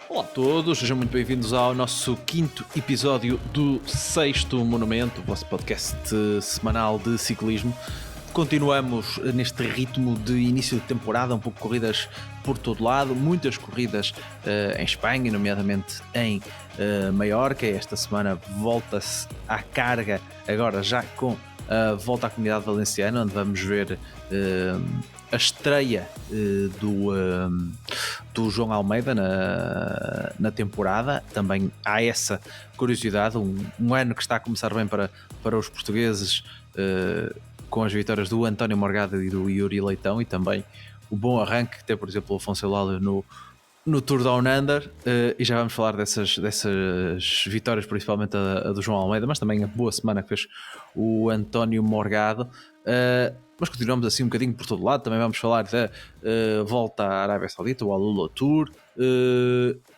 Olá a todos, sejam muito bem-vindos ao nosso quinto episódio do Sexto Monumento, o vosso podcast semanal de ciclismo. Continuamos neste ritmo de início de temporada, um pouco corridas por todo lado, muitas corridas em Espanha, nomeadamente em Maiorca. Esta semana volta-se à carga, agora já com a volta à Comunidade Valenciana, onde vamos ver a estreia do João Almeida na temporada. Também há essa curiosidade, um ano que está a começar bem para os portugueses, com as vitórias do António Morgado e do Yuri Leitão, e também o bom arranque que tem, por exemplo, o Afonso Eulálio no Tour Down Under, e já vamos falar dessas vitórias, principalmente a do João Almeida, mas também a boa semana que fez o António Morgado. Mas continuamos assim um bocadinho por todo lado. Também vamos falar da volta à Arábia Saudita, o Alula Tour,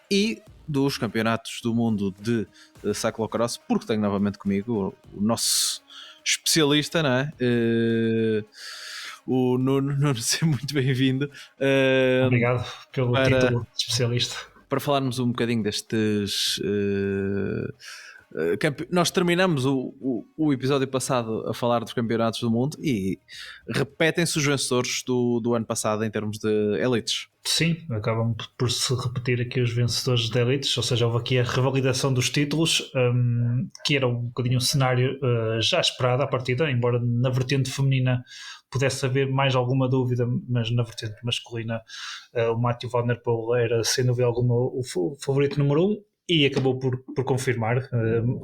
e dos campeonatos do mundo de cyclocross, porque tenho novamente comigo o nosso especialista, não é? O Nuno, seja muito bem-vindo. Obrigado pelo título de especialista. Para falarmos um bocadinho destes... nós terminamos o episódio passado a falar dos campeonatos do mundo e repetem-se os vencedores do ano passado em termos de elites. Sim, acabam por se repetir aqui os vencedores de elites, ou seja, houve aqui a revalidação dos títulos, que era um bocadinho um cenário já esperado à partida, embora na vertente feminina pudesse haver mais alguma dúvida, mas na vertente masculina o Mathieu van der Poel era sem dúvida alguma o favorito número 1. E acabou por confirmar,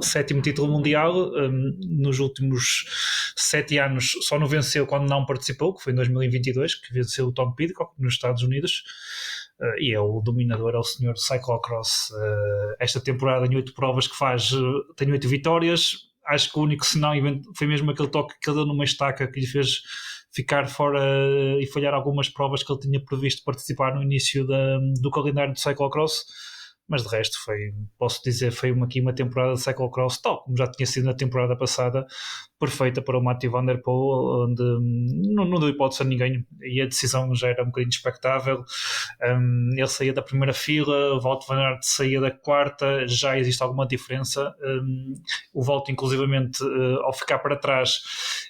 sétimo título mundial, nos últimos 7 anos só não venceu quando não participou, que foi em 2022, que venceu o Tom Pidcock nos Estados Unidos, e é o dominador, é o senhor cyclocross. Esta temporada em 8 provas que faz, tem 8 vitórias. Acho que o único senão foi mesmo aquele toque que ele deu numa estaca que lhe fez ficar fora e falhar algumas provas que ele tinha previsto participar no início do calendário do cyclocross. Mas de resto posso dizer, foi aqui uma temporada de cyclocross, tal como já tinha sido na temporada passada, perfeita para o Mathieu van der Poel, onde não deu hipótese a ninguém e a decisão já era um bocadinho expectável. Ele saía da primeira fila, o Wout van Aert saía da quarta, já existe alguma diferença. O Wout, inclusivamente, ao ficar para trás,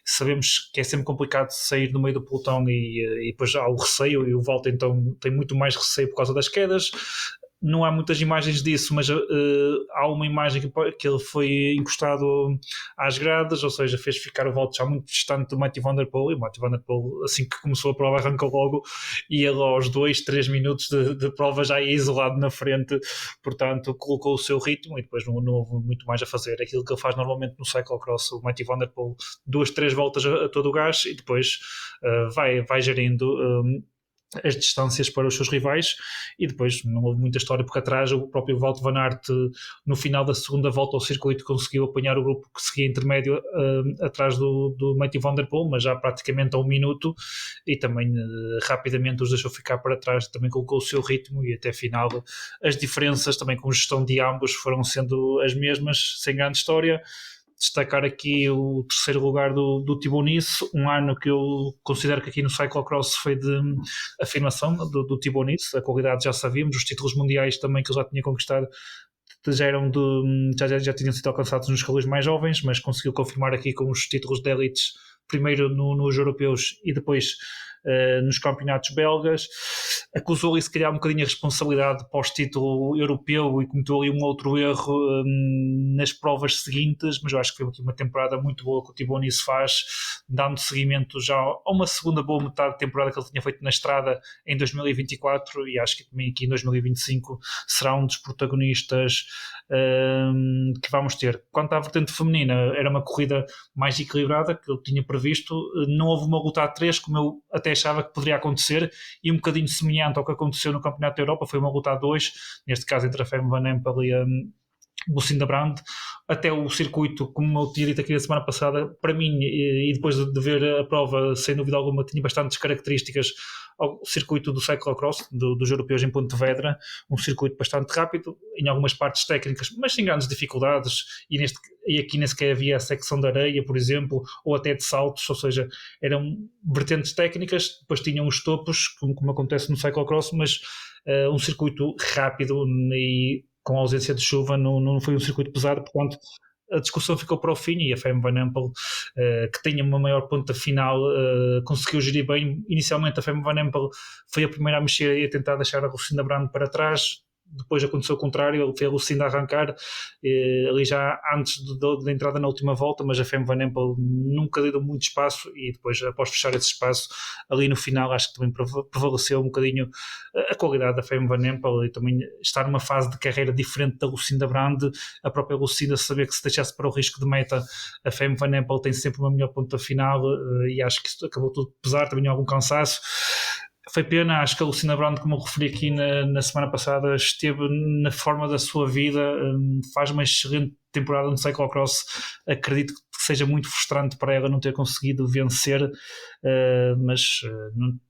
sabemos que é sempre complicado sair no meio do pelotão e depois há o receio, e o Wout então tem muito mais receio por causa das quedas. Não há muitas imagens disso, mas há uma imagem que ele foi encostado às grades, ou seja, fez ficar o Wout já muito distante do Mathieu van der Poel, e o Mathieu van der Poel, assim que começou a prova, arrancou logo, e ele aos 2-3 minutos de prova já ia isolado na frente, portanto colocou o seu ritmo e depois não houve muito mais a fazer. Aquilo que ele faz normalmente no cyclocross, o Mathieu van der Poel, 2-3 voltas a todo o gás e depois vai gerindo as distâncias para os seus rivais, e depois não houve muita história porque atrás o próprio Wout van Aert no final da segunda volta ao circuito conseguiu apanhar o grupo que seguia intermédio atrás do Mathieu van der Poel, mas já praticamente a 1 minuto, e também rapidamente os deixou ficar para trás, também colocou o seu ritmo, e até final as diferenças também com gestão de ambos foram sendo as mesmas, sem grande história. Destacar aqui o terceiro lugar do Thibaut Nice, um ano que eu considero que aqui no cyclocross foi de afirmação do Thibaut Nice. A qualidade já sabíamos, os títulos mundiais também que ele já tinha conquistado já tinham sido alcançados nos escalões mais jovens, mas conseguiu confirmar aqui com os títulos de elites, primeiro nos europeus e depois nos campeonatos belgas. Acusou-lhe se calhar um bocadinho a responsabilidade pós-título europeu e cometeu ali um outro erro nas provas seguintes, mas eu acho que foi aqui uma temporada muito boa que o Thibaut Nice faz, dando seguimento já a uma segunda boa metade de temporada que ele tinha feito na estrada em 2024, e acho que também aqui em 2025 será um dos protagonistas que vamos ter. Quanto à vertente feminina, era uma corrida mais equilibrada que eu tinha previsto, não houve uma luta a 3 como eu até achava que poderia acontecer, e um bocadinho semelhante ao que aconteceu no Campeonato da Europa, foi uma luta a 2, neste caso entre a Femme Van Empel e a Lucinda Brand. Até o circuito, como eu tinha dito aqui na semana passada, para mim, e depois de ver a prova, sem dúvida alguma, tinha bastantes características ao circuito do cyclocross, dos europeus em Pontevedra, um circuito bastante rápido, em algumas partes técnicas, mas sem grandes dificuldades, e aqui nem sequer havia a secção de areia, por exemplo, ou até de saltos, ou seja, eram vertentes técnicas, depois tinham os topos, como acontece no cyclocross, mas um circuito rápido e com a ausência de chuva não foi um circuito pesado, portanto a discussão ficou para o fim e a Femme Van Empel, que tinha uma maior ponta final, conseguiu gerir bem. Inicialmente a Femme Van Empel foi a primeira a mexer e a tentar deixar a Lucinda Brand para trás. Depois aconteceu o contrário, ele fez a Lucinda arrancar ali já antes da entrada na última volta, mas a Femme Van Empel nunca deu muito espaço e depois, após fechar esse espaço, ali no final acho que também prevaleceu um bocadinho a qualidade da Femme Van Empel e também estar numa fase de carreira diferente da Lucinda Brand, a própria Lucinda saber que se deixasse para o risco de meta, a Femme Van Empel tem sempre uma melhor ponta final e acho que isso acabou tudo de pesar, também algum cansaço. Foi pena, acho que a Lucinda Brand, como eu referi aqui na semana passada, esteve na forma da sua vida, faz uma excelente temporada no cyclocross, acredito que seja muito frustrante para ela não ter conseguido vencer, mas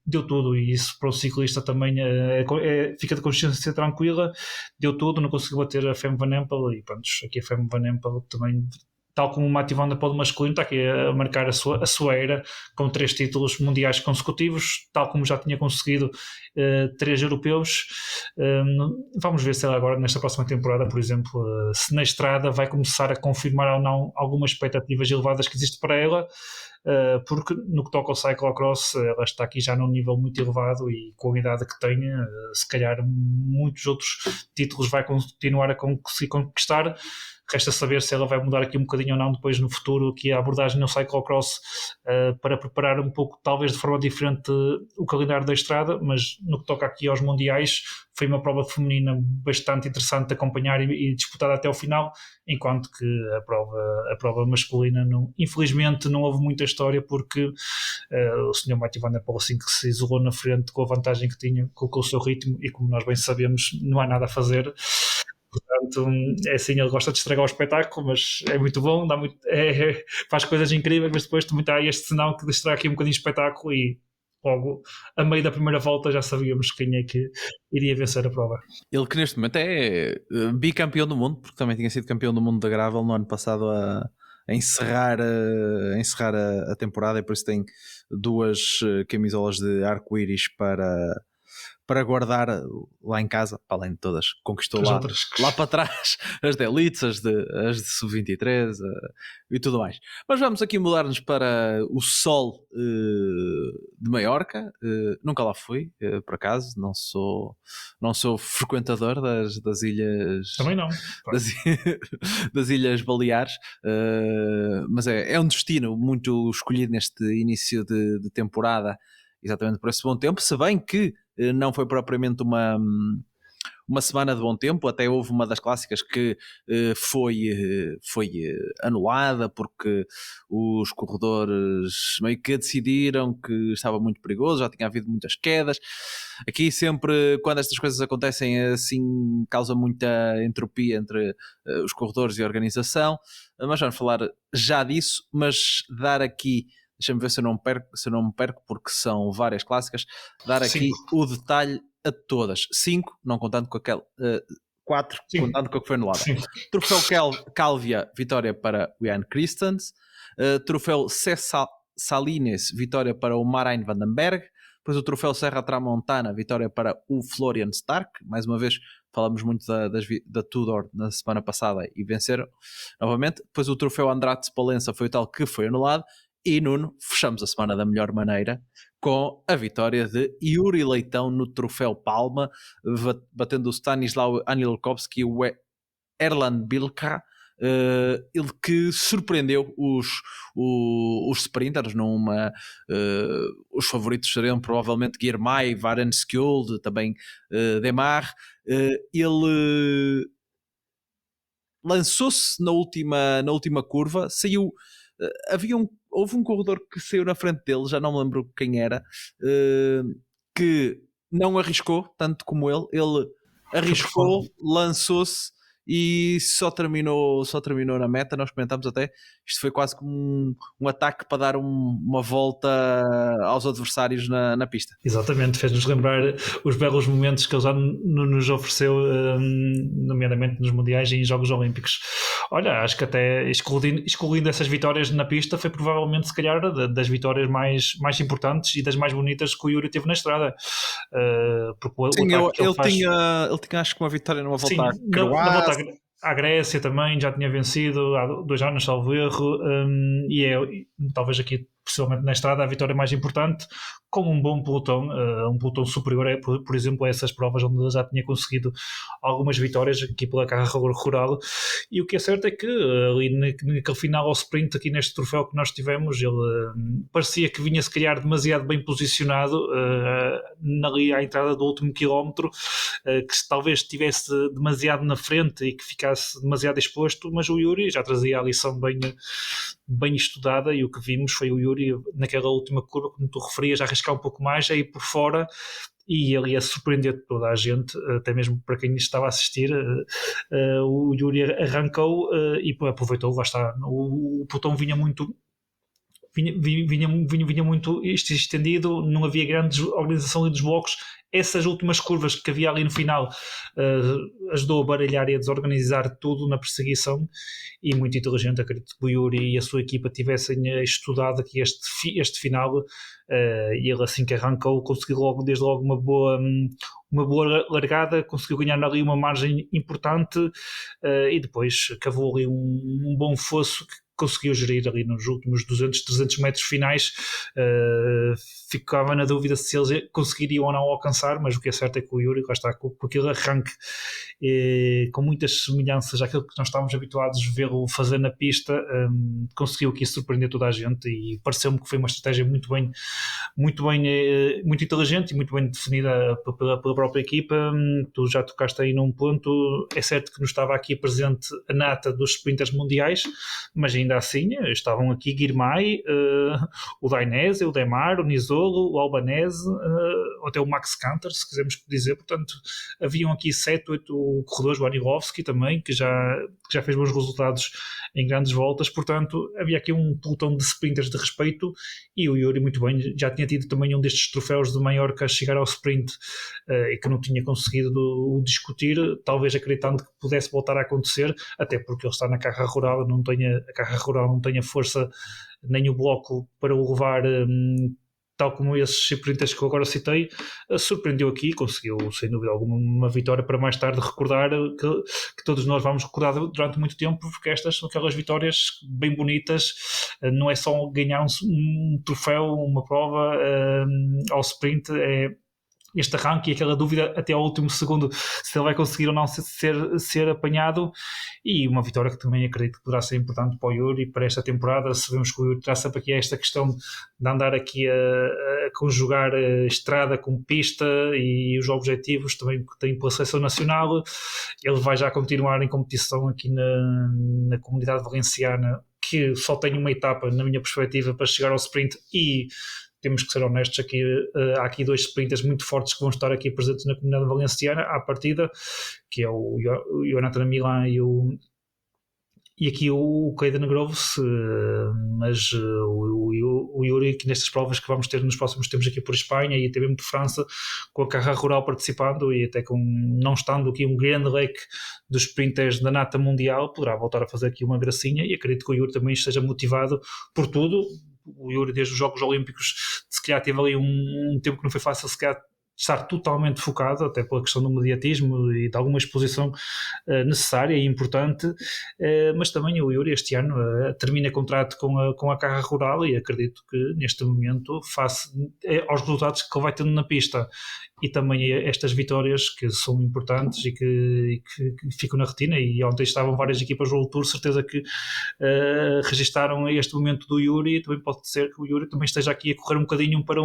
deu tudo e isso para o ciclista também fica de consciência tranquila, deu tudo, não conseguiu bater a Femme Van Empel e pronto, aqui a Femme Van Empel também, tal como o Mathieu Van Der Poel masculino, está aqui a marcar a sua era com 3 títulos mundiais consecutivos, tal como já tinha conseguido 3 europeus. Vamos ver se ela agora, nesta próxima temporada, por exemplo, se na estrada vai começar a confirmar ou não algumas expectativas elevadas que existem para ela, porque no que toca ao cyclocross, ela está aqui já num nível muito elevado e com a idade que tem, se calhar muitos outros títulos vai continuar a conseguir conquistar. Resta saber se ela vai mudar aqui um bocadinho ou não depois no futuro aqui a abordagem no cyclocross para preparar um pouco, talvez de forma diferente, o calendário da estrada, mas no que toca aqui aos mundiais foi uma prova feminina bastante interessante de acompanhar e disputada até ao final, enquanto que a prova masculina infelizmente não houve muita história porque o Sr. Mathieu Van Der Poel, assim que se isolou na frente com a vantagem que tinha, colocou o seu ritmo e, como nós bem sabemos, não há nada a fazer. Portanto, é assim, ele gosta de estragar o espetáculo, mas é muito bom, faz coisas incríveis, mas depois também está este sinal que distrai aqui um bocadinho o espetáculo e logo, a meio da primeira volta, já sabíamos quem é que iria vencer a prova. Ele que neste momento é bicampeão do mundo, porque também tinha sido campeão do mundo da gravel no ano passado a encerrar a temporada, e por isso tem 2 camisolas de arco-íris para guardar lá em casa, para além de todas, conquistou lá para trás as de Elites, as de Sub-23 e tudo mais. Mas vamos aqui mudar-nos para o sol de Maiorca. Nunca lá fui, por acaso, não sou frequentador das ilhas. Também não. Das Ilhas Baleares, mas é um destino muito escolhido neste início de temporada, exatamente por esse bom tempo, se bem que não foi propriamente uma semana de bom tempo, até houve uma das clássicas que foi anulada porque os corredores meio que decidiram que estava muito perigoso, já tinha havido muitas quedas. Aqui sempre, quando estas coisas acontecem assim, causa muita entropia entre os corredores e a organização, mas vamos falar já disso, mas dar aqui, deixa-me ver se eu não me perco, porque são várias clássicas, dar aqui o detalhe a todas. 5, não contando com aquela 4, contando com a que foi anulada. Troféu Calvia, vitória para o Jan Christens. Troféu César Salines, vitória para o Marijn van den Berg. Depois o troféu Serra Tramontana, vitória para o Florian Stark. Mais uma vez falamos muito da Tudor na semana passada e venceram novamente. Depois o troféu Andrade Spolensa foi o tal que foi anulado. E Nuno, fechamos a semana da melhor maneira com a vitória de Yuri Leitão no troféu Palma, batendo o Stanislaw Anilkovski e o Erland Bilka, ele que surpreendeu os sprinters os favoritos seriam provavelmente Girmay, Varen Skjold, também Demar. Ele lançou-se na última curva, saiu. Houve um corredor que saiu na frente dele, já não me lembro quem era, que não arriscou tanto como ele arriscou, lançou-se e só terminou na meta. Nós comentámos até, isto foi quase como um ataque para dar uma volta aos adversários na pista. Exatamente, fez-nos lembrar os belos momentos que ele já nos ofereceu, nomeadamente nos Mundiais e em Jogos Olímpicos. Olha, acho que até excluindo essas vitórias na pista, foi provavelmente, se calhar, das vitórias mais importantes e das mais bonitas que o Yuri teve na estrada. Porque Sim, ele faz... ele tinha acho que uma vitória numa volta à na volta Croácia. à Grécia também, já tinha vencido há 2 anos, salvo erro, e é talvez aqui, possivelmente na estrada, a vitória mais importante, com um bom pelotão, um pelotão superior, por exemplo, a essas provas onde ele já tinha conseguido algumas vitórias aqui pela carreira rural. E o que é certo é que ali naquele final ao sprint, aqui neste troféu que nós tivemos, ele parecia que vinha se calhar demasiado bem posicionado ali à entrada do último quilómetro, que talvez estivesse demasiado na frente e que ficasse demasiado exposto, mas o Yuri já trazia a lição bem estudada, e o que vimos foi o Yuri naquela última curva, como tu referias, a arriscar um pouco mais, a ir por fora, e ele ia surpreender toda a gente, até mesmo para quem estava a assistir. O Yuri arrancou e aproveitou, lá está, o pelotão vinha muito estendido, não havia grande organização ali dos blocos. Essas últimas curvas que havia ali no final ajudou a baralhar e a desorganizar tudo na perseguição, e muito inteligente. Acredito que o Yuri e a sua equipa tivessem estudado aqui este final, e ele, assim que arrancou, conseguiu desde logo uma boa largada, conseguiu ganhar ali uma margem importante, e depois cavou ali um bom fosso que conseguiu gerir ali nos últimos 200, 300 metros finais. Ficava na dúvida se eles conseguiriam ou não alcançar, mas o que é certo é que o Yuri, lá está, com aquele arranque com muitas semelhanças àquilo que nós estávamos habituados a vê-lo fazer na pista, conseguiu aqui surpreender toda a gente, e pareceu-me que foi uma estratégia muito inteligente e muito bem definida pela própria equipa. Tu já tocaste aí num ponto. É certo que não estava aqui presente a nata dos sprinters mundiais, mas ainda assim estavam aqui Girmay, o Dainese, o Demar, o Nisolo, o Albanese, até o Max Canter, se quisermos dizer. Portanto, haviam aqui 7, 8 corredores, o Anilovski também, que já fez bons resultados em grandes voltas. Portanto, havia aqui um pelotão de sprinters de respeito, e o Yuri muito bem, já tinha tido também um destes troféus de Maiorca a chegar ao sprint, e que não tinha conseguido o discutir, talvez acreditando que pudesse voltar a acontecer, até porque ele está na carreira rural, a carreira rural não tem a força nem o bloco para o levar, tal como esses sprinters que eu agora citei. Surpreendeu aqui, conseguiu sem dúvida alguma uma vitória para mais tarde recordar, que todos nós vamos recordar durante muito tempo, porque estas são aquelas vitórias bem bonitas. Não é só ganhar um troféu, uma prova ao sprint, é este arranque e aquela dúvida até ao último segundo se ele vai conseguir ou não ser apanhado, e uma vitória que também acredito que poderá ser importante para o Yuri para esta temporada. Sabemos que o Yuri traz sempre aqui esta questão de andar aqui a conjugar a estrada com pista e os objetivos também que tem pela seleção nacional. Ele vai já continuar em competição aqui na comunidade valenciana, que só tem uma etapa, na minha perspectiva, para chegar ao sprint, e temos que ser honestos aqui, há aqui 2 sprinters muito fortes que vão estar aqui presentes na comunidade valenciana à partida, que é o Jonathan Milan e aqui o Caden Groves, mas o Yuri, que nestas provas que vamos ter nos próximos tempos aqui por Espanha e até mesmo por França, com a carreira rural participando, e até com não estando aqui um grande leque dos sprinters da nata mundial, poderá voltar a fazer aqui uma gracinha, e acredito que o Yuri também esteja motivado por tudo. O Yuri, desde os Jogos Olímpicos, se calhar teve ali um tempo que não foi fácil, se calhar estar totalmente focado, até pela questão do mediatismo e de alguma exposição necessária e importante, mas também o Yuri este ano termina contrato com a carreira rural, e acredito que neste momento, face aos resultados que ele vai tendo na pista e também estas vitórias que são importantes e que ficam na retina, e ontem estavam várias equipas do World Tour, certeza que registaram este momento do Yuri, e também pode ser que o Yuri também esteja aqui a correr um bocadinho para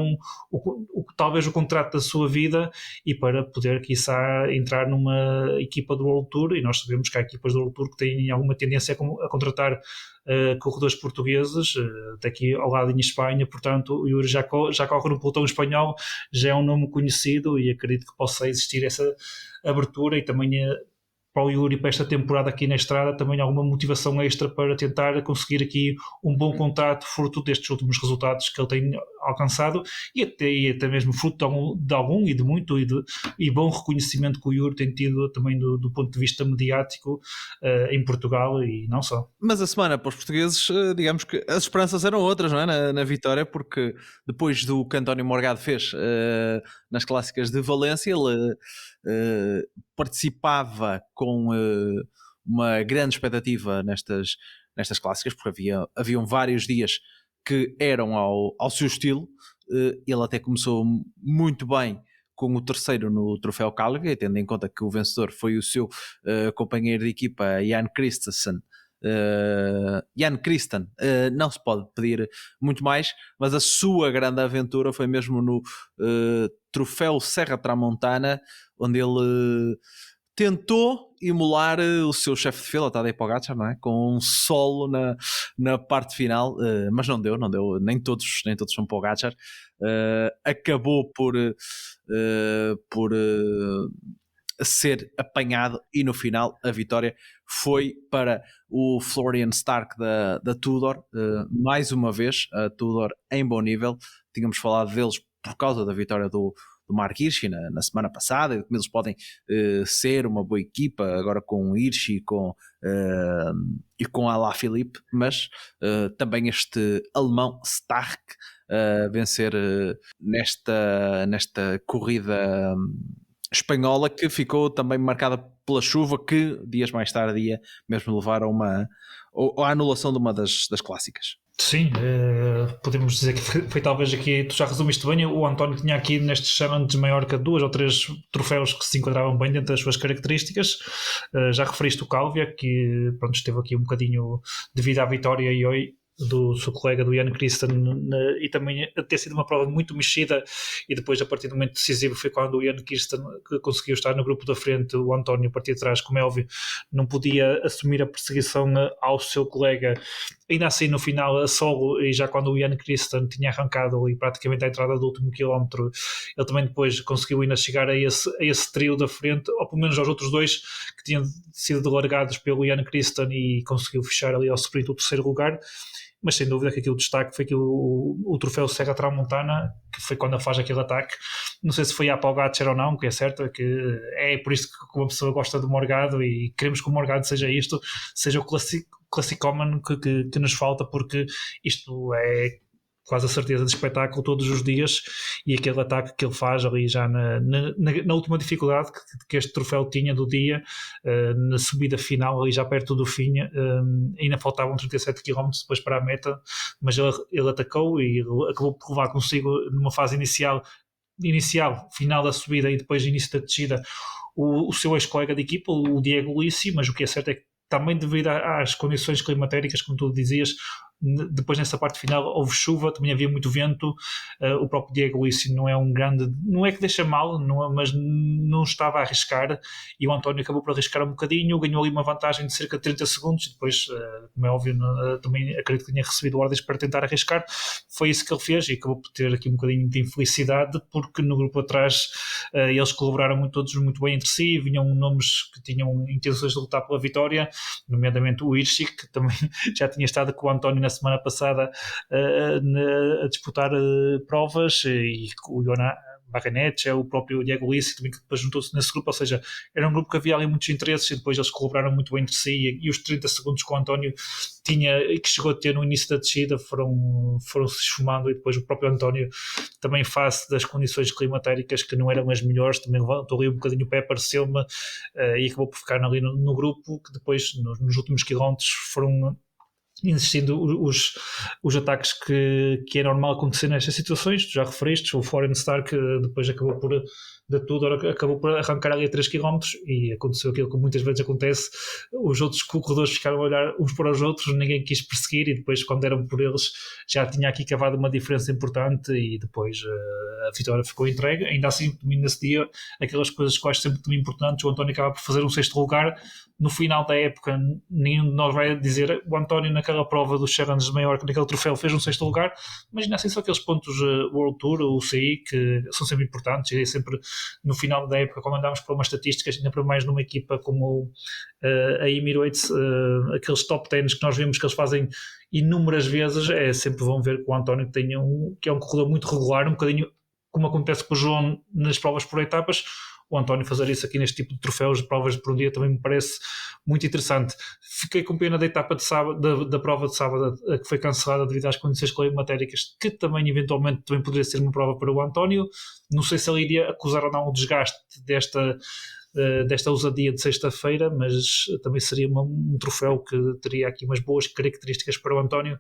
talvez o contrato da sua vida, e para poder, quiçá, entrar numa equipa do World Tour. E nós sabemos que há equipas do World Tour que têm alguma tendência a contratar corredores portugueses, daqui ao lado em Espanha. Portanto, o Yuri já corre no pelotão espanhol, já é um nome conhecido, e acredito que possa existir essa abertura, e também para o Yuri, para esta temporada aqui na estrada, também alguma motivação extra para tentar conseguir aqui um bom contrato fruto destes últimos resultados que ele tem alcançado e até mesmo fruto de algum e de muito e bom reconhecimento que o Yuri tem tido também do ponto de vista mediático em Portugal e não só. Mas a semana para os portugueses, digamos que as esperanças eram outras, não é? Na vitória, porque depois do que António Morgado fez nas clássicas de Valência, ele participava com uma grande expectativa nestas clássicas, porque haviam vários dias que eram ao seu estilo. Ele até começou muito bem com o terceiro no Troféu Calgary, tendo em conta que o vencedor foi o seu companheiro de equipa, Jan Christensen. Jan Christen, não se pode pedir muito mais, mas a sua grande aventura foi mesmo no Troféu Serra Tramontana, onde ele tentou emular o seu chefe de fila, Tadej Pogačar, não é? Com um solo na parte final, mas não deu, nem todos são Pogačar. Acabou por ser apanhado e no final a vitória foi para o Florian Stark da Tudor, mais uma vez a Tudor em bom nível. Tínhamos falado deles por causa da vitória do Mark Hirschi na semana passada, e como eles podem ser uma boa equipa agora com o Hirschi e com Alaphilippe, mas também este alemão Stark vencer nesta corrida espanhola, que ficou também marcada pela chuva, que dias mais tarde ia mesmo levar a anulação de uma das clássicas. Sim, podemos dizer que foi talvez aqui, tu já resumiste bem, o António tinha aqui nestes Challenges Maiorca 2 ou 3 troféus que se enquadravam bem dentro das suas características. Já referiste o Calvia, que pronto, esteve aqui um bocadinho devido à vitória e hoje do seu colega do Jan Christen, e também ter sido uma prova muito mexida, e depois a partir do momento decisivo foi quando o Jan Christen conseguiu estar no grupo da frente. O António, a partir de trás, como é óbvio, não podia assumir a perseguição ao seu colega, ainda assim no final a solo, e já quando o Jan Christen tinha arrancado ali praticamente à entrada do último quilómetro, ele também depois conseguiu ainda chegar a esse trio da frente, ou pelo menos aos outros dois que tinham sido largados pelo Jan Christen, e conseguiu fechar ali ao sprint o terceiro lugar. Mas sem dúvida que aquele destaque foi o troféu Serra Tramontana, que foi quando ele faz aquele ataque. Não sei se foi a Pogačar ou não, que é certo, que é por isso que uma pessoa gosta do Morgado e queremos que o Morgado seja isto, seja o classicómano que nos falta, porque isto é quase a certeza de espetáculo todos os dias, e aquele ataque que ele faz ali já na última dificuldade que este troféu tinha do dia, na subida final ali já perto do fim, ainda faltavam 37 km depois para a meta, mas ele atacou e acabou por levar consigo numa fase inicial, final da subida e depois início da descida, o seu ex-colega de equipa, o Diego Ulissi. Mas o que é certo é que também devido às condições climatéricas, como tu dizias, depois nessa parte final houve chuva, também havia muito vento. O próprio Diego Ulissi não é que deixa mal, mas não estava a arriscar, e o António acabou por arriscar um bocadinho, ganhou ali uma vantagem de cerca de 30 segundos, e depois, como é óbvio, também acredito que tinha recebido ordens para tentar arriscar. Foi isso que ele fez, e acabou por ter aqui um bocadinho de infelicidade, porque no grupo atrás eles colaboraram todos muito bem entre si, vinham nomes que tinham intenções de lutar pela vitória, nomeadamente o Hirschi, que também já tinha estado com o António na semana passada a disputar provas, e o Jonas Barrenet, o próprio Diego Ulissi também, que depois juntou-se nesse grupo. Ou seja, era um grupo que havia ali muitos interesses, e depois eles colaboraram muito bem entre si, e os 30 segundos que o António tinha e que chegou a ter no início da descida foram se esfumando, e depois o próprio António também, face das condições climatéricas que não eram as melhores, também levantou ali um bocadinho o pé, pareceu-me, e acabou por ficar ali no grupo, que depois nos últimos quilómetros foram insistindo os ataques que é normal acontecer nestas situações. Tu já referiste, o Florian Stark depois acabou por arrancar ali a 3 km, e aconteceu aquilo que muitas vezes acontece: os outros corredores ficaram a olhar uns para os outros, ninguém quis perseguir, e depois, quando eram por eles, já tinha aqui cavado uma diferença importante, e depois a vitória ficou entregue. Ainda assim, nesse dia, aquelas coisas que eu acho sempre muito importantes, o António acaba por fazer um 6º lugar. No final da época, nenhum de nós vai dizer o António naquela prova dos Challenges de Maiorca, naquele troféu, fez um 6º lugar, mas ainda assim são aqueles pontos World Tour, o UCI, que são sempre importantes, e é sempre no final da época, quando andámos para umas estatísticas, ainda para mais numa equipa como a Emirates, aqueles top 10 que nós vemos que eles fazem inúmeras vezes, sempre vão ver que o António que é um corredor muito regular, um bocadinho como acontece com o João nas provas por etapas. O António fazer isso aqui neste tipo de troféus, de provas por um dia, também me parece muito interessante. Fiquei com pena da etapa de sábado, da prova de sábado, que foi cancelada devido às condições climatéricas, que também eventualmente também poderia ser uma prova para o António. Não sei se ele iria acusar ou não o desgaste desta ousadia de sexta-feira, mas também seria um troféu que teria aqui umas boas características para o António,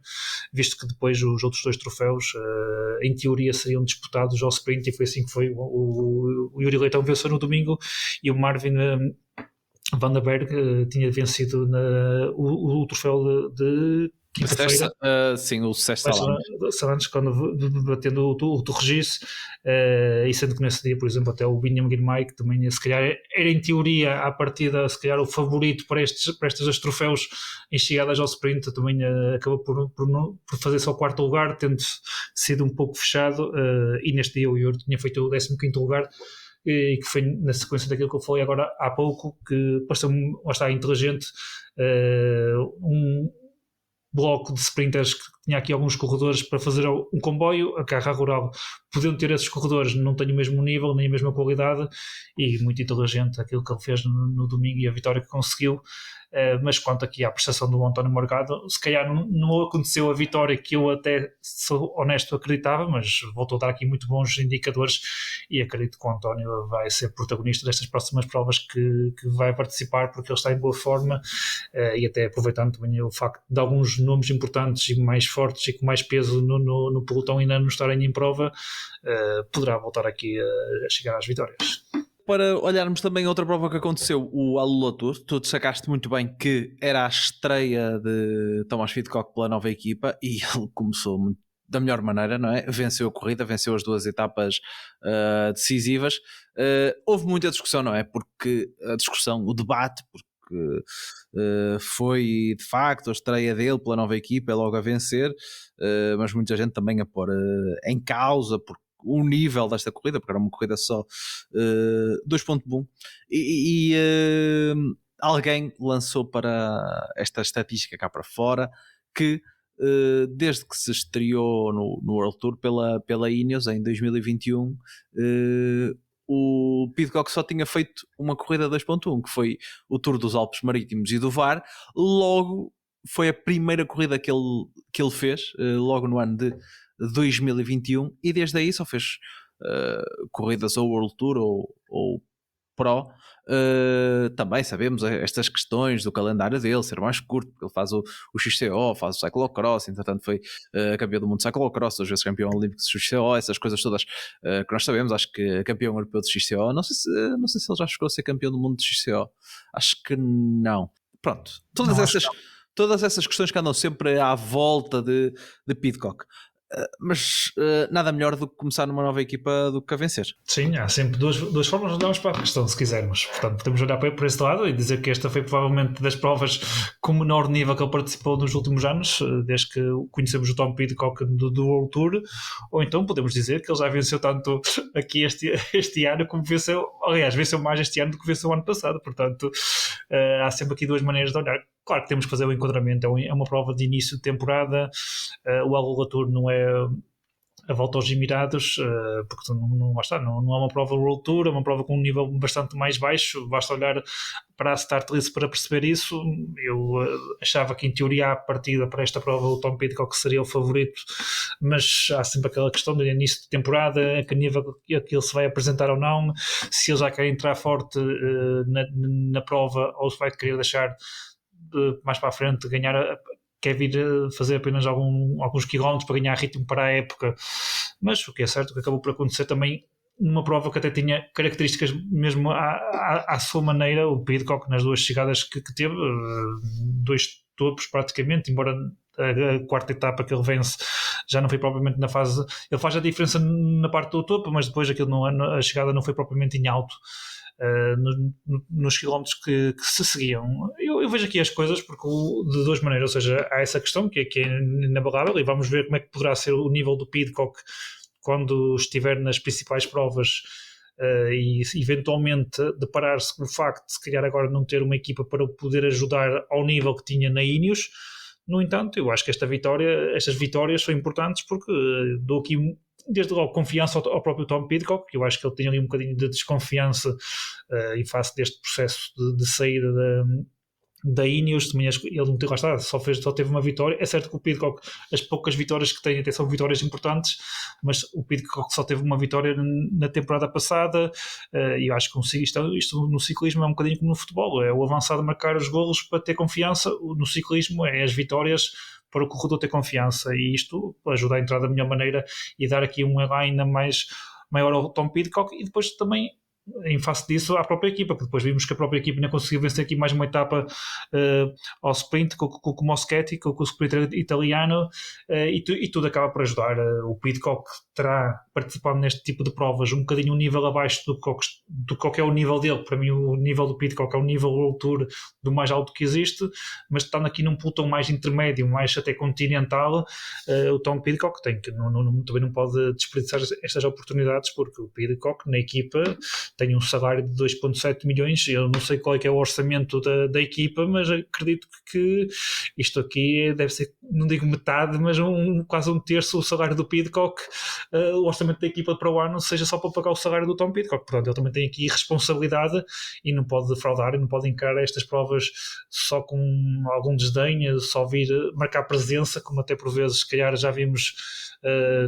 visto que depois os outros 2 troféus em teoria seriam disputados ao sprint, e foi assim que foi. O Yuri Leitão venceu no domingo e o Marvin Van den Berg tinha vencido o troféu de quinta-feira. Sim, o sucesso Salantes, quando batendo o Torregis, e sendo que nesse dia, por exemplo, até o Binyam Girmay, que também se calhar era em teoria à partida se calhar o favorito para estes 2 troféus em chegadas ao sprint, também acabou por fazer só o 4º lugar, tendo sido um pouco fechado, e neste dia o Yuri tinha feito o 15º lugar, e que foi na sequência daquilo que eu falei agora há pouco, que pareceu-me, lá está, inteligente, um bloco de sprinters que tinha aqui alguns corredores para fazer um comboio. A Carra Rural, podendo ter esses corredores, não tem o mesmo nível nem a mesma qualidade, e muito inteligente aquilo que ele fez no domingo e a vitória que conseguiu. Mas quanto aqui à prestação do António Morgado, se calhar não aconteceu a vitória que eu até, sou honesto, acreditava, mas voltou a dar aqui muito bons indicadores, e acredito que o António vai ser protagonista destas próximas provas que vai participar, porque ele está em boa forma, e até aproveitando também o facto de alguns nomes importantes e mais fortes e com mais peso no pelotão ainda não estarem em prova, poderá voltar aqui a chegar às vitórias. Para olharmos também outra prova que aconteceu, o Alula Tour, tu destacaste muito bem que era a estreia de Thomas Pidcock pela nova equipa, e ele começou da melhor maneira, não é? Venceu a corrida, venceu as 2 etapas decisivas. Houve muita discussão, não é? Porque a discussão, o debate, porque foi de facto a estreia dele pela nova equipa, é logo a vencer, mas muita gente também a pôr em causa, porque o nível desta corrida, porque era uma corrida só 2.1, e alguém lançou para esta estatística cá para fora que desde que se estreou no World Tour pela Ineos em 2021, o Pidcock só tinha feito uma corrida 2.1, que foi o Tour dos Alpes Marítimos e do Var. Logo foi a primeira corrida que ele fez, logo no ano de 2021, e desde aí só fez corridas ou World Tour ou Pro. Também sabemos estas questões do calendário dele ser mais curto, porque ele faz o XCO, faz o Cyclocross, entretanto foi campeão do mundo de Cyclocross, 2 vezes campeão olímpico de XCO, essas coisas todas que nós sabemos. Acho que campeão europeu de XCO, não sei se ele já chegou a ser campeão do mundo de XCO, acho que não. Pronto, todas essas questões que andam sempre à volta de Pidcock. Mas nada melhor do que começar numa nova equipa do que a vencer. Sim, há sempre duas formas de olharmos para a questão, se quisermos. Portanto, podemos olhar por esse lado e dizer que esta foi provavelmente das provas com o menor nível que ele participou nos últimos anos, desde que conhecemos o Tom Pidcock do World Tour. Ou então podemos dizer que ele já venceu tanto aqui este ano como venceu, aliás, venceu mais este ano do que venceu o ano passado. Portanto, há sempre aqui 2 maneiras de olhar. Claro que temos que fazer o enquadramento, é uma prova de início de temporada, o Alula Tour não é a volta aos Emirados, porque não é uma prova World Tour, é uma prova com um nível bastante mais baixo, basta olhar para a start list para perceber isso. Eu achava que em teoria à partida para esta prova o Tom Pidcock seria o favorito, mas há sempre aquela questão do início de temporada, a que nível que ele se vai apresentar ou não, se ele já quer entrar forte na prova ou se vai querer deixar mais para a frente quer vir fazer apenas alguns quilómetros para ganhar ritmo para a época. Mas o que é certo, o que acabou por acontecer também numa prova que até tinha características mesmo à sua maneira, o Pidcock nas 2 chegadas que teve, 2 topos praticamente, embora a 4ª etapa que ele vence já não foi propriamente na fase, ele faz a diferença na parte do topo, mas depois a chegada não foi propriamente em alto. Nos quilómetros que se seguiam. Eu vejo aqui as coisas de 2 maneiras, ou seja, há essa questão que é inabalável, e vamos ver como é que poderá ser o nível do Pidcock quando estiver nas principais provas e eventualmente deparar-se com o facto de se calhar agora não ter uma equipa para o poder ajudar ao nível que tinha na Ineos. No entanto, eu acho que estas vitórias são importantes porque dou aqui desde logo confiança ao próprio Tom Pidcock, que eu acho que ele tem ali um bocadinho de desconfiança em face deste processo de saída da Ineos. Também ele não teve, só teve uma vitória. É certo que o Pidcock, as poucas vitórias que tem até são vitórias importantes, mas o Pidcock só teve uma vitória na temporada passada, e eu acho que isto no ciclismo é um bocadinho como no futebol, é o avançado marcar os golos para ter confiança. No ciclismo é as vitórias para o corredor ter confiança, e isto ajuda a entrar da melhor maneira e dar aqui um elan ainda maior ao Tom Pidcock. E depois também em face disso à própria equipa, que depois vimos que a própria equipa ainda conseguiu vencer aqui mais uma etapa ao sprint com o Moschetti, com o sprinter italiano, e tudo acaba por ajudar. O Pidcock terá participado neste tipo de provas um bocadinho um nível abaixo do que é o nível dele. Para mim o nível do Pidcock é o nível World Tour do mais alto que existe, mas estando aqui num pelotão mais intermédio, mais até continental, o Tom Pidcock também não pode desperdiçar estas oportunidades, porque o Pidcock na equipa tem um salário de 2,7 milhões. Eu não sei qual é que é o orçamento da equipa, mas acredito que isto aqui deve ser, não digo metade, mas quase um terço o salário do Pidcock. O orçamento da equipa para o ano seja só para pagar o salário do Tom Pidcock. Portanto, ele também tem aqui responsabilidade e não pode defraudar, e não pode encarar estas provas só com algum desdém, só vir marcar presença, como até por vezes se calhar já vimos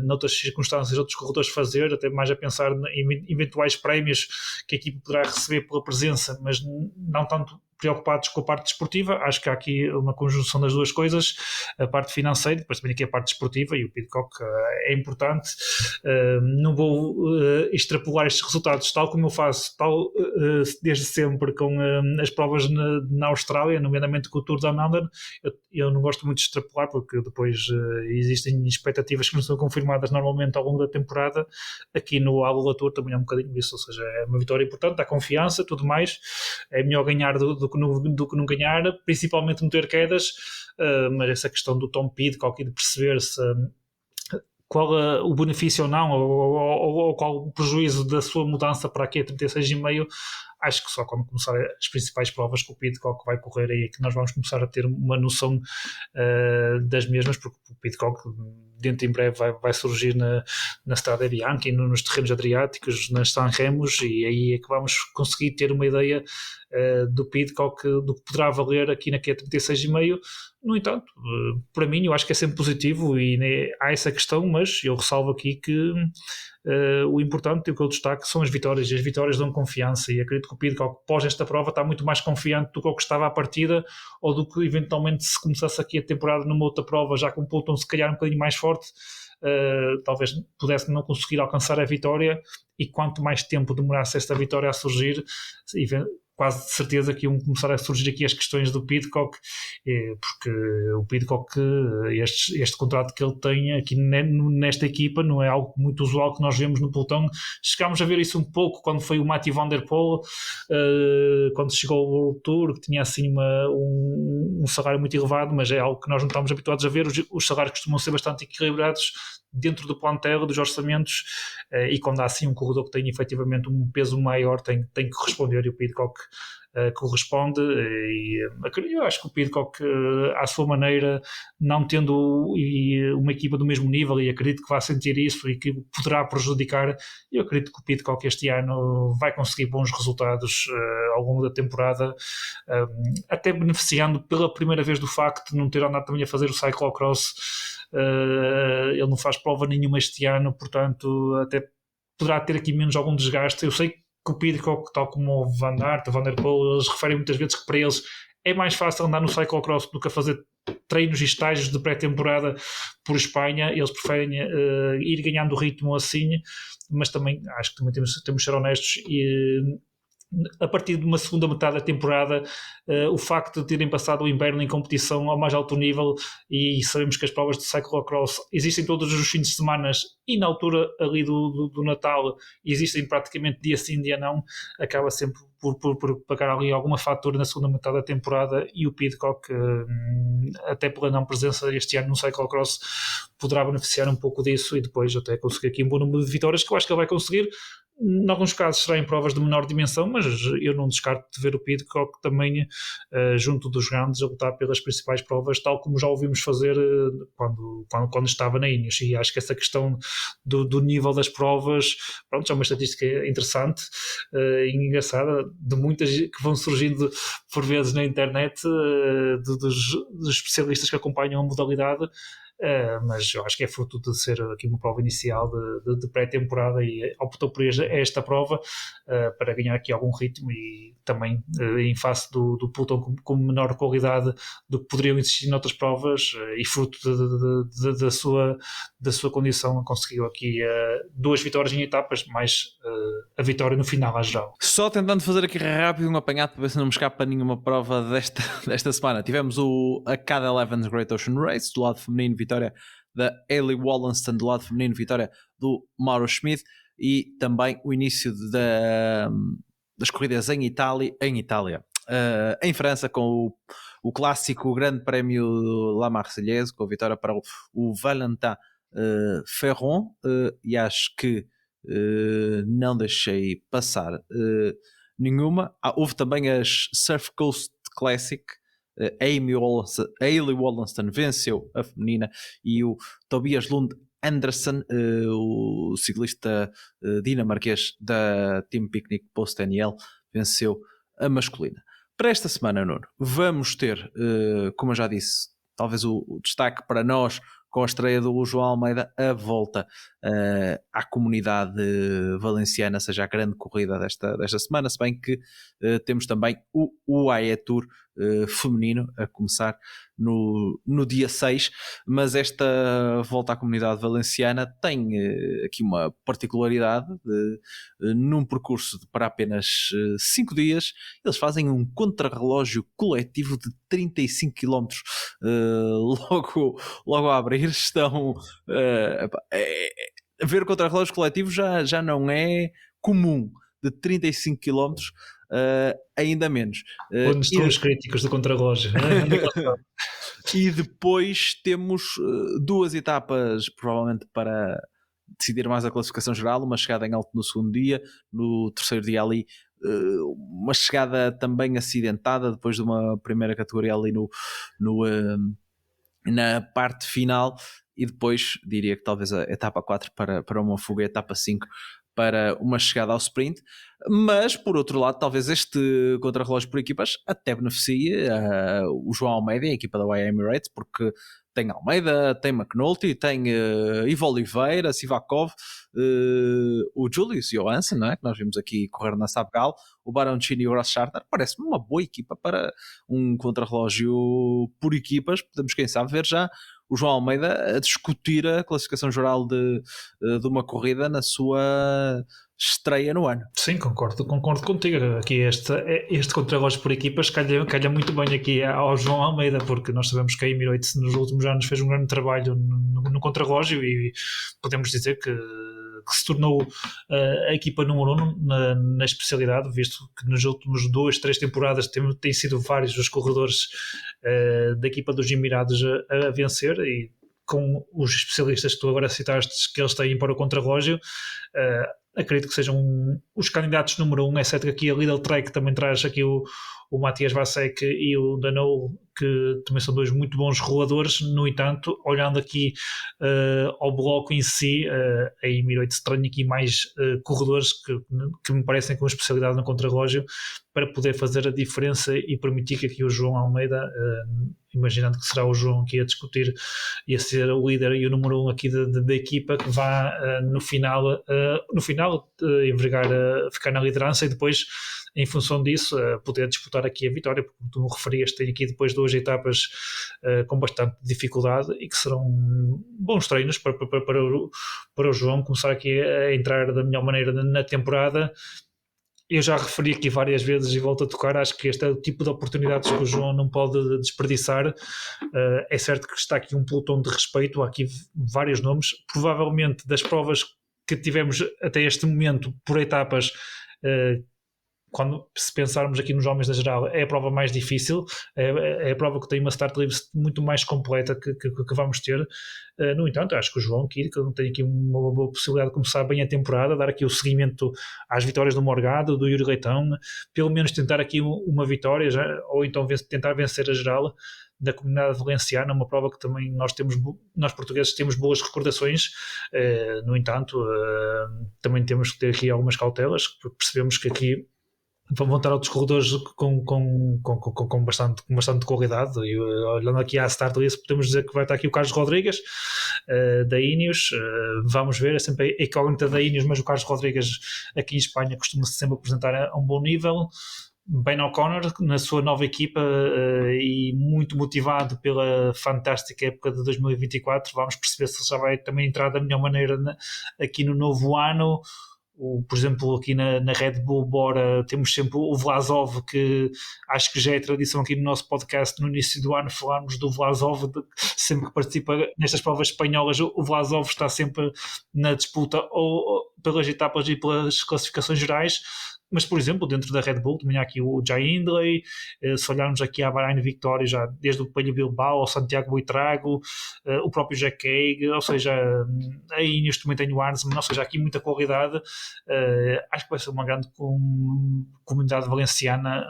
noutras circunstâncias outros corredores fazer, até mais a pensar em eventuais prémios que a equipe poderá receber pela presença, mas não tanto preocupados com a parte desportiva. Acho que há aqui uma conjunção das duas coisas, a parte financeira, depois também aqui a parte desportiva, e o Pidcock é importante. Não vou extrapolar estes resultados tal como eu faço desde sempre com as provas na Austrália, nomeadamente com o Tour Down Under. Eu não gosto muito de extrapolar, porque depois existem expectativas que não são confirmadas normalmente ao longo da temporada. Aqui no Alula Tour também é um bocadinho isso, ou seja, é uma vitória importante, dá confiança, tudo mais. É melhor ganhar do que não ganhar, principalmente não ter quedas, mas essa questão do Tom Pidcock e de perceber se qual o benefício ou não, ou qual o prejuízo da sua mudança para aqui a 36,5, acho que só quando começar as principais provas que o Pidcock vai correr aí é que nós vamos começar a ter uma noção das mesmas, porque o Pidcock dentro em breve vai surgir na Strade Bianche, nos terrenos adriáticos, nas San Remos, e aí é que vamos conseguir ter uma ideia do Pidcock, do que poderá valer aqui na Q36,5. No entanto, para mim, eu acho que é sempre positivo e há essa questão, mas eu ressalvo aqui que o importante e o que eu destaco são as vitórias, e as vitórias dão confiança, e acredito que o Pidcock, após esta prova, está muito mais confiante do que o que estava à partida, ou do que eventualmente se começasse aqui a temporada numa outra prova, já com um pelotão se calhar um bocadinho mais forte, talvez pudesse não conseguir alcançar a vitória, e quanto mais tempo demorasse esta vitória a surgir, quase de certeza que iam começar a surgir aqui as questões do Pidcock, porque o Pidcock, este contrato que ele tem aqui nesta equipa não é algo muito usual que nós vemos no pelotão. Chegámos a ver isso um pouco quando foi o Mathieu van der Poel, quando chegou ao World Tour, que tinha assim um salário muito elevado, mas é algo que nós não estamos habituados a ver. Os salários costumam ser bastante equilibrados dentro do plantel, dos orçamentos, e quando há assim um corredor que tem efetivamente um peso maior, tem que responder, e o Pidcock corresponde. E eu acho que o Pidcock, à sua maneira, não tendo uma equipa do mesmo nível, e acredito que vai sentir isso e que poderá prejudicar, eu acredito que o Pidcock este ano vai conseguir bons resultados ao longo da temporada, até beneficiando pela primeira vez do facto de não ter andado também a fazer o cyclocross. Ele não faz prova nenhuma este ano, portanto até poderá ter aqui menos algum desgaste. Eu sei que o Pidcock, tal como o Van Aert, o Van der Poel, eles referem muitas vezes que para eles é mais fácil andar no cyclocross do que a fazer treinos e estágios de pré-temporada por Espanha. Eles preferem ir ganhando ritmo assim, mas também acho que também temos de ser honestos, e a partir de uma segunda metade da temporada, o facto de terem passado o inverno em competição ao mais alto nível, e sabemos que as provas de cyclocross existem todos os fins de semana, e na altura ali do Natal existem praticamente dia sim, dia não, acaba sempre por pagar ali alguma fatura na segunda metade da temporada, e o Pidcock, até pela não presença este ano no cyclocross, poderá beneficiar um pouco disso, e depois até conseguir aqui um bom número de vitórias, que eu acho que ele vai conseguir. em alguns casos será em provas de menor dimensão, mas eu não descarto de ver o Pidcock também junto dos grandes a lutar pelas principais provas, tal como já ouvimos fazer quando estava na Ineos. E acho que essa questão do nível das provas, pronto, é uma estatística interessante e engraçada, de muitas que vão surgindo por vezes na internet, dos especialistas que acompanham a modalidade. Mas eu acho que é fruto de ser aqui uma prova inicial de pré-temporada e optou por esta prova para ganhar aqui algum ritmo e também em face do pelotão com menor qualidade do que poderiam existir noutras provas e fruto da sua condição conseguiu aqui 2 vitórias em etapas, mais a vitória no final à geral. Só tentando fazer aqui rápido um apanhado para ver se não me escapa nenhuma prova desta semana. Tivemos a Cada Eleven's Great Ocean Race do lado feminino, vitória da Hayley Wollenston, do lado feminino, vitória do Mauro Schmid, e também o início das corridas em Itália, em França, com o clássico Grande Prémio La Marseillaise, com a vitória para o Valentin Ferron, e acho que não deixei passar nenhuma. Houve também as Surf Coast Classic. Hayley Wollenston venceu a feminina e o Tobias Lund Andersen, o ciclista dinamarquês da Team Picnic Post-NL, venceu a masculina. Para esta semana, Nuno, vamos ter, como eu já disse, talvez o destaque para nós, com a estreia do João Almeida, a volta à comunidade valenciana, seja a grande corrida desta semana, se bem que temos também o UAE Tour feminino a começar no dia 6, mas esta volta à comunidade valenciana tem aqui uma particularidade num percurso para apenas 5 dias, eles fazem um contrarrelógio coletivo de 35 km logo a abrir. Estão ver o contrarrelógio coletivo já não é comum, de 35 km ainda menos. Onde estão os críticos do contrarrelógio? E depois temos 2 etapas, provavelmente para decidir mais a classificação geral, uma chegada em alto no segundo dia, no terceiro dia ali uma chegada também acidentada, depois de uma primeira categoria ali na parte final, e depois diria que talvez a etapa 4 para uma fuga, a etapa 5 para uma chegada ao sprint. Mas por outro lado, talvez este contrarrelógio por equipas até beneficie o João Almeida e a equipa da YM Emirates, porque tem Almeida, tem McNulty, tem Ivo Oliveira, Sivakov, o Julius Johansson, não é? Que nós vimos aqui correr na Sapgal, o Baroncini e o Ross Charter. Parece-me uma boa equipa para um contrarrelógio por equipas. Podemos, quem sabe, ver já o João Almeida a discutir a classificação geral de uma corrida na sua estreia no ano. Sim, concordo contigo. Aqui este contrarrelógio por equipas calha muito bem aqui ao João Almeida, porque nós sabemos que a Emirates nos últimos anos fez um grande trabalho no contrarrelógio e podemos dizer que se tornou a equipa número 1 na especialidade, visto que nos últimos 2-3 temporadas tem sido vários os corredores da equipa dos Emirados a vencer, e com os especialistas que tu agora citaste que eles têm para o contrarrelógio, acredito que sejam os candidatos número 1, exceto que aqui a Lidl Trek também traz aqui o Matthias Vasek e o Dano, que também são 2 muito bons roladores. No entanto, olhando aqui ao bloco em si, a Emirates tem aqui mais corredores que me parecem com especialidade no contrarrelógio para poder fazer a diferença e permitir que aqui o João Almeida, imaginando que será o João aqui a discutir e a ser o líder e o número 1 aqui da equipa, que vá no final envergar, ficar na liderança e depois, em função disso, poder disputar aqui a vitória, porque como tu me referias, tem aqui depois 2 etapas com bastante dificuldade e que serão bons treinos para o João começar aqui a entrar da melhor maneira na temporada. Eu já referi aqui várias vezes e volto a tocar, acho que este é o tipo de oportunidades que o João não pode desperdiçar. É certo que está aqui um pelotão de respeito, há aqui vários nomes, provavelmente das provas que tivemos até este momento por etapas, se pensarmos aqui nos homens da geral, é a prova mais difícil, é a prova que tem uma start list muito mais completa que vamos ter. No entanto, acho que o João Kirk tem aqui uma boa possibilidade de começar bem a temporada, dar aqui o seguimento às vitórias do Morgado, do Yuri Leitão, pelo menos tentar aqui uma vitória, ou então tentar vencer a geral da Comunidade Valenciana, uma prova que também nós portugueses temos boas recordações. No entanto, também temos que ter aqui algumas cautelas, porque percebemos que aqui vão estar outros corredores com bastante qualidade. E olhando aqui à start list, podemos dizer que vai estar aqui o Carlos Rodrigues da Ineos. Vamos ver, é sempre a incógnita da Ineos, mas o Carlos Rodrigues aqui em Espanha costuma-se sempre apresentar a um bom nível. Ben O'Connor na sua nova equipa e muito motivado pela fantástica época de 2024. Vamos perceber se já vai também entrar da melhor maneira aqui no novo ano. Por exemplo, aqui na Red Bull Bora temos sempre o Vlasov, que acho que já é tradição aqui no nosso podcast. No início do ano falarmos do Vlasov, sempre que participa nestas provas espanholas, o Vlasov está sempre na disputa ou pelas etapas e pelas classificações gerais. Mas, por exemplo, dentro da Red Bull também há aqui o Jai Hindley, se olharmos aqui à Bahrein Victoria, já desde o Pello Bilbao ao Santiago Buitrago, o próprio Jack Haig, ou seja, a Ineos também tem o Arnsman, ou seja, aqui muita qualidade. Acho que vai ser uma grande comunidade valenciana,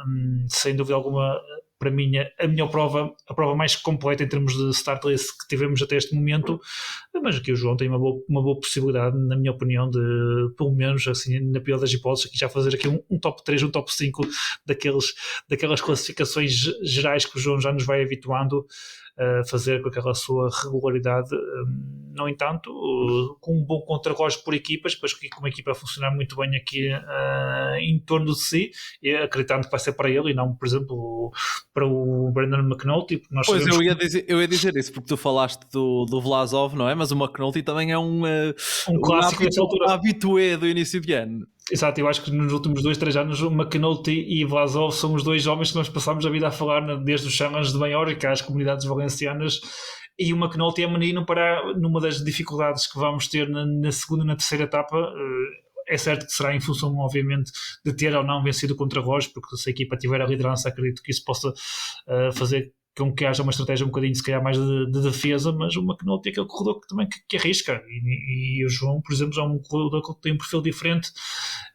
sem dúvida alguma. Para mim, a minha prova, a prova mais completa em termos de start list que tivemos até este momento, mas aqui o João tem uma boa possibilidade, na minha opinião, de, pelo menos, assim, na pior das hipóteses, aqui já fazer aqui um top 3, um top 5 daquelas classificações gerais que o João já nos vai habituando a fazer com aquela sua regularidade. No entanto, com um bom contrarrelógio por equipas, depois que uma equipa a funcionar muito bem aqui em torno de si, e acreditando que vai ser para ele e não, por exemplo, para o Brandon McNulty. Pois, eu ia dizer isso, porque tu falaste do Vlasov, não é? Mas o McNulty também é um clássico dessa altura. Habitué do início de ano. Exato, eu acho que nos últimos 2-3 anos o McNulty e Vlasov são os dois homens que nós passámos a vida a falar desde os Challenge de Maiorca às comunidades valencianas, e o McNulty é menino para, numa das dificuldades que vamos ter na segunda e na terceira etapa. É certo que será em função, obviamente, de ter ou não vencido o contrarrelógio, porque se a equipa tiver a liderança, acredito que isso possa fazer com que haja uma estratégia um bocadinho, se calhar, mais de defesa, mas o McNulty é aquele corredor que também que arrisca, e o João, por exemplo, já é um corredor que tem um perfil diferente,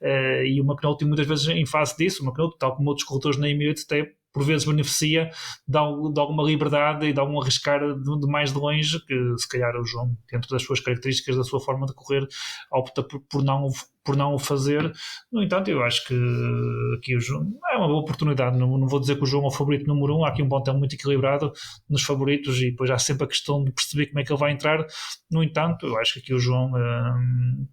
e o McNulty muitas vezes em face disso, o McNulty, tal como outros corredores na Emirates, até por vezes beneficia de alguma liberdade e de algum arriscar de mais de longe, que se calhar o João, dentro das suas características, da sua forma de correr, opta por não o fazer. No entanto, eu acho que aqui o João é uma boa oportunidade. Não vou dizer que o João é o favorito número 1, há aqui um plantel muito equilibrado nos favoritos e depois há sempre a questão de perceber como é que ele vai entrar. No entanto, eu acho que aqui o João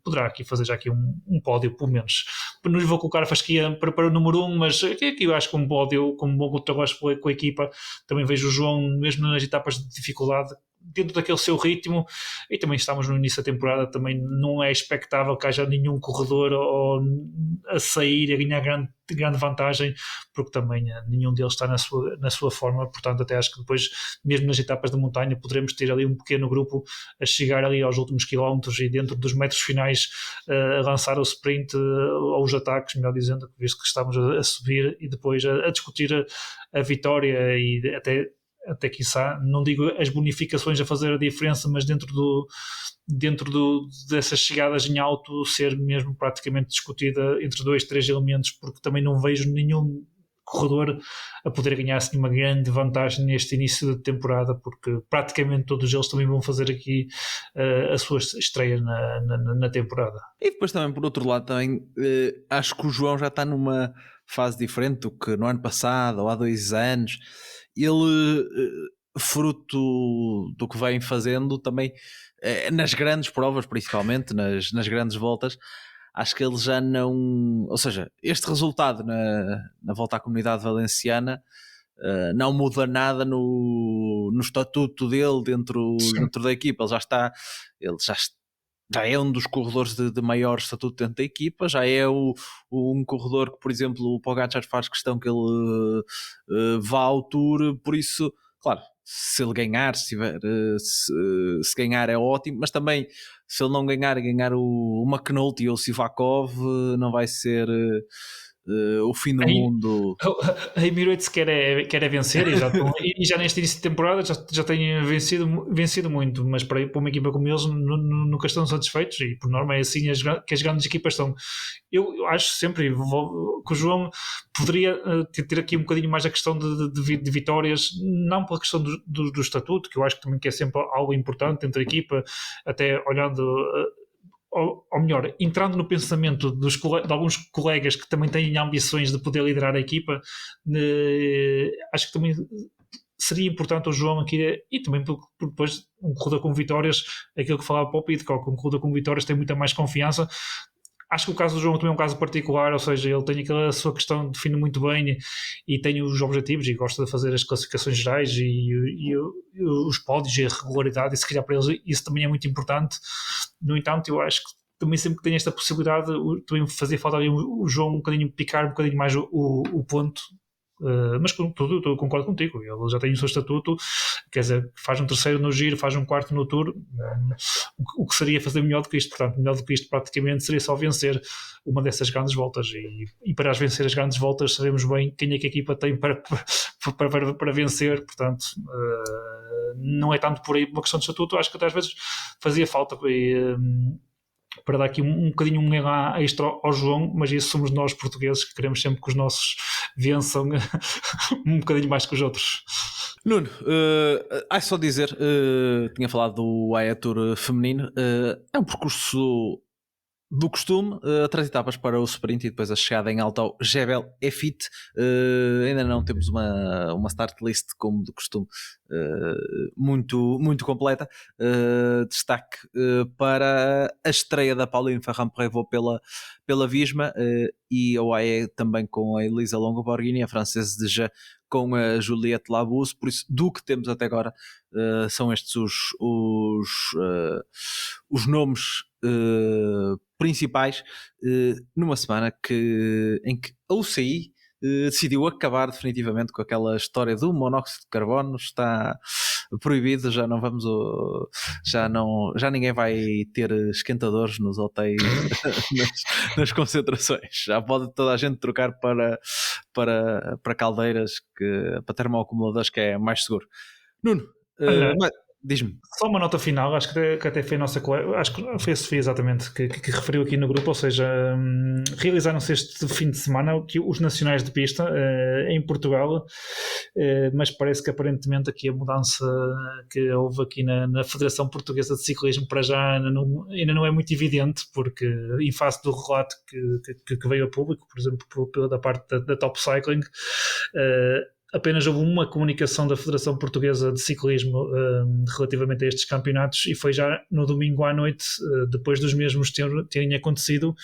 poderá aqui fazer já aqui um pódio, pelo menos. Não lhe vou colocar a fasquia para o número 1, mas aqui eu acho que um pódio, com um bom trabalho com a equipa, também vejo o João, mesmo nas etapas de dificuldade, dentro daquele seu ritmo, e também estamos no início da temporada, também não é expectável que haja nenhum corredor a sair, a ganhar grande vantagem, porque também nenhum deles está na sua forma. Portanto, até acho que depois, mesmo nas etapas de montanha, poderemos ter ali um pequeno grupo a chegar ali aos últimos quilómetros e dentro dos metros finais a lançar o sprint ou os ataques, melhor dizendo, visto que estamos a subir, e depois a discutir a vitória e até quiçá, não digo as bonificações a fazer a diferença, mas dentro dessas chegadas em alto ser mesmo praticamente discutida entre 2-3 elementos, porque também não vejo nenhum corredor a poder ganhar assim uma grande vantagem neste início de temporada, porque praticamente todos eles também vão fazer aqui a sua estreia na temporada. E depois também, por outro lado, também acho que o João já está numa fase diferente do que no ano passado ou há 2 anos. Ele, fruto do que vem fazendo também nas grandes provas, principalmente nas grandes voltas, acho que ele já não... Ou seja, este resultado na volta à Comunidade Valenciana não muda nada no estatuto dele dentro da equipa. Ele já é um dos corredores de maior estatuto dentro da equipa, já é um corredor que, por exemplo, o Pogacar faz questão que ele vá ao Tour, por isso, claro, se ele ganhar, se ganhar é ótimo, mas também se ele não ganhar o McNulty ou o Sivakov, não vai ser o fim do mundo. A Emirates quer é vencer e já neste início de temporada já têm vencido muito, mas para uma equipa como eles nunca estão satisfeitos, e por norma é assim que as grandes equipas estão. Eu acho sempre que o João poderia ter aqui um bocadinho mais a questão de vitórias, não pela questão do estatuto, que eu acho que também que é sempre algo importante entre a equipa, até olhando... ou melhor, entrando no pensamento de alguns colegas que também têm ambições de poder liderar a equipa, acho que também seria importante o João aqui, e também porque depois um corredor com vitórias, aquilo que falava para o Pidcock, um corredor com vitórias tem muita mais confiança. Acho que o caso do João também é um caso particular, ou seja, ele tem aquela sua questão, define muito bem e tem os objetivos e gosta de fazer as classificações gerais e os pódios e a regularidade, e se calhar para eles isso também é muito importante. No entanto, eu acho que também sempre que tem esta possibilidade, também fazia falta ali o João um bocadinho picar um bocadinho mais o ponto. Mas com tudo eu concordo contigo, ele já tem o seu estatuto, quer dizer, faz um terceiro no giro, faz um quarto no Tour, o que seria fazer melhor do que isto? Portanto, melhor do que isto praticamente seria só vencer uma dessas grandes voltas, e para as vencer as grandes voltas sabemos bem quem é que a equipa tem para vencer, portanto não é tanto por aí uma questão de estatuto. Acho que até às vezes fazia falta para dar aqui um bocadinho um erro extra ao João, mas isso somos nós portugueses que queremos sempre que os nossos vençam um bocadinho mais que os outros. Nuno, só dizer, tinha falado do AE Tour feminino, é um percurso do costume, 3 etapas para o sprint e depois a chegada em alto ao Jebel Efit. Ainda não temos uma start list como de costume, muito, muito completa. Destaque para a estreia da Pauline Ferrand-Prévot pela Visma, e a UAE também com a Elisa Longo-Borghini, a francesa de já, com a Juliette Labuse. Por isso, do que temos até agora, são estes os nomes principais, numa semana em que a UCI decidiu acabar definitivamente com aquela história do monóxido de carbono. Está proibido, já ninguém vai ter esquentadores nos hotéis nas concentrações, já pode toda a gente trocar para caldeiras, para termoacumuladores, que é mais seguro. Nuno, diz-me. Só uma nota final, acho que até foi a nossa colega, acho que foi a Sofia exatamente que referiu aqui no grupo, ou seja, realizaram-se este fim de semana os nacionais de pista em Portugal, mas parece que aparentemente aqui a mudança que houve aqui na Federação Portuguesa de Ciclismo para já ainda não é muito evidente, porque em face do relato que veio a público, por exemplo, da parte da Top Cycling, apenas houve uma comunicação da Federação Portuguesa de Ciclismo relativamente a estes campeonatos, e foi já no domingo à noite, depois dos mesmos terem acontecido,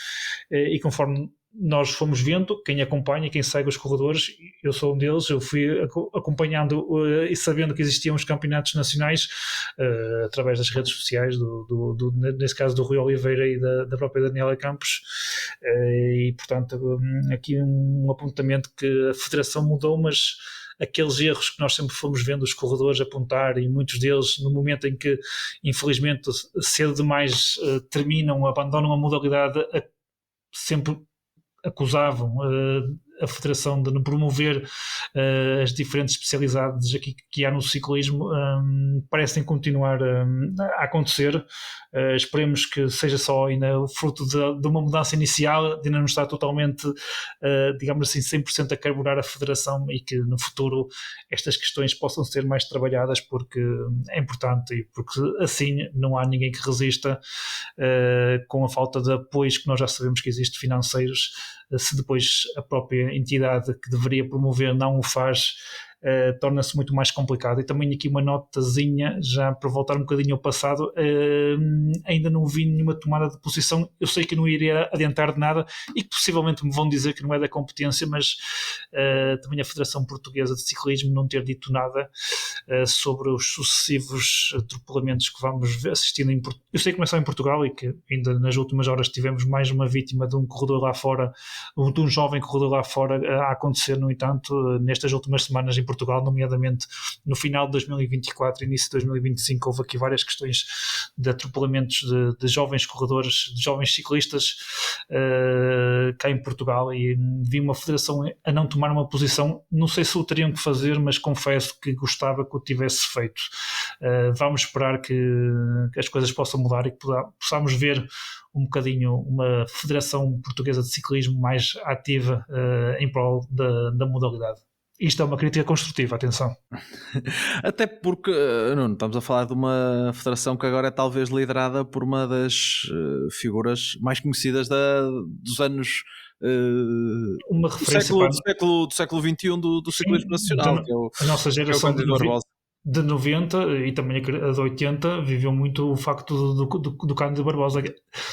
e conforme nós fomos vendo, quem acompanha, quem segue os corredores, eu sou um deles, eu fui acompanhando e sabendo que existiam os campeonatos nacionais através das redes sociais, nesse caso do Rui Oliveira e da própria Daniela Campos, e portanto aqui um apontamento que a Federação mudou, mas aqueles erros que nós sempre fomos vendo os corredores apontar, e muitos deles no momento em que infelizmente cedo demais abandonam a modalidade, sempre acusavam a Federação de não promover as diferentes especialidades aqui que há no ciclismo, parecem continuar a acontecer. Esperemos que seja só ainda o fruto de uma mudança inicial, de ainda não estar totalmente, digamos assim, 100% a carburar a Federação, e que no futuro estas questões possam ser mais trabalhadas, porque é importante, e porque assim não há ninguém que resista com a falta de apoios que nós já sabemos que existe financeiros. Se depois a própria entidade que deveria promover não o faz, torna-se muito mais complicado. E também aqui uma notazinha, já para voltar um bocadinho ao passado, ainda não vi nenhuma tomada de posição. Eu sei que não iria adiantar de nada e que possivelmente me vão dizer que não é da competência, mas também a Federação Portuguesa de Ciclismo não ter dito nada sobre os sucessivos atropelamentos que vamos assistindo eu sei que começou em Portugal, e que ainda nas últimas horas tivemos mais uma vítima de um corredor lá fora, de um jovem corredor lá fora a acontecer. No entanto, nestas últimas semanas em Portugal, nomeadamente no final de 2024 e início de 2025, houve aqui várias questões de atropelamentos de jovens corredores, de jovens ciclistas cá em Portugal, e vi uma federação a não tomar uma posição. Não sei se o teriam que fazer, mas confesso que gostava que o tivesse feito. Vamos esperar que as coisas possam mudar e que possamos ver um bocadinho uma Federação Portuguesa de Ciclismo mais ativa em prol da modalidade. Isto é uma crítica construtiva, atenção. Até porque, não estamos a falar de uma federação que agora é talvez liderada por uma das figuras mais conhecidas dos anos uma referência do século XXI do ciclismo nacional, que é a nossa geração de Barbosa. De 90 e também a de 80 viveu muito o facto do Cândido Barbosa.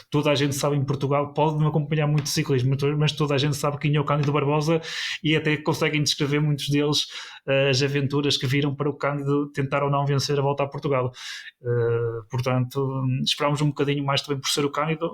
Toda a gente sabe em Portugal, pode não acompanhar muito ciclismo, mas toda a gente sabe quem é o Cândido Barbosa, e até conseguem descrever muitos deles as aventuras que viram para o Cândido tentar ou não vencer a volta a Portugal. Portanto, esperámos um bocadinho mais também por ser o Cândido.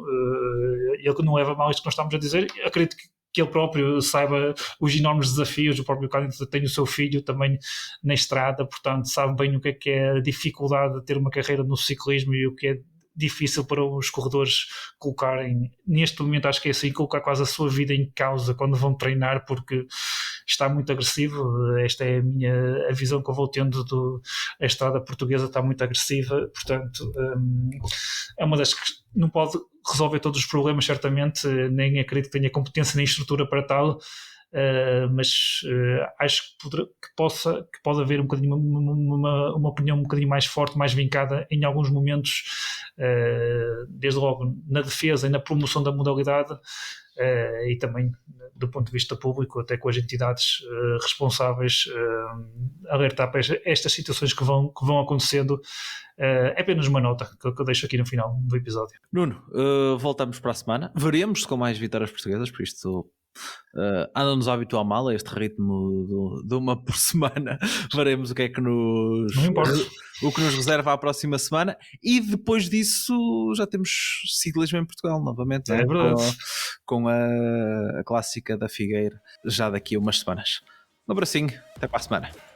Ele que não leva mal isto que nós estamos a dizer. Acredito que ele próprio saiba os enormes desafios. O próprio Cândido tem o seu filho também na estrada, portanto sabe bem o que é a dificuldade de ter uma carreira no ciclismo e o que é difícil para os corredores colocarem, neste momento acho que é assim, colocar quase a sua vida em causa quando vão treinar, porque está muito agressivo. Esta é a visão que eu vou tendo a estrada portuguesa está muito agressiva, portanto é uma das que não pode resolver todos os problemas, certamente, nem acredito que tenha competência nem estrutura para tal, mas acho que pode haver um bocadinho uma opinião um bocadinho mais forte, mais vincada em alguns momentos, desde logo na defesa e na promoção da modalidade, e também do ponto de vista público, até com as entidades responsáveis, alertar para estas situações que vão acontecendo. É apenas uma nota que eu deixo aqui no final do episódio. Nuno, voltamos para a semana, veremos com mais vitórias portuguesas, por isto anda-nos a habituar mal a este ritmo de uma por semana. Veremos o que é que nos reserva a próxima semana, e depois disso já temos ciclismo em Portugal novamente, é verdade. Com a clássica da Figueira já daqui a umas semanas. Um abracinho, até para a semana.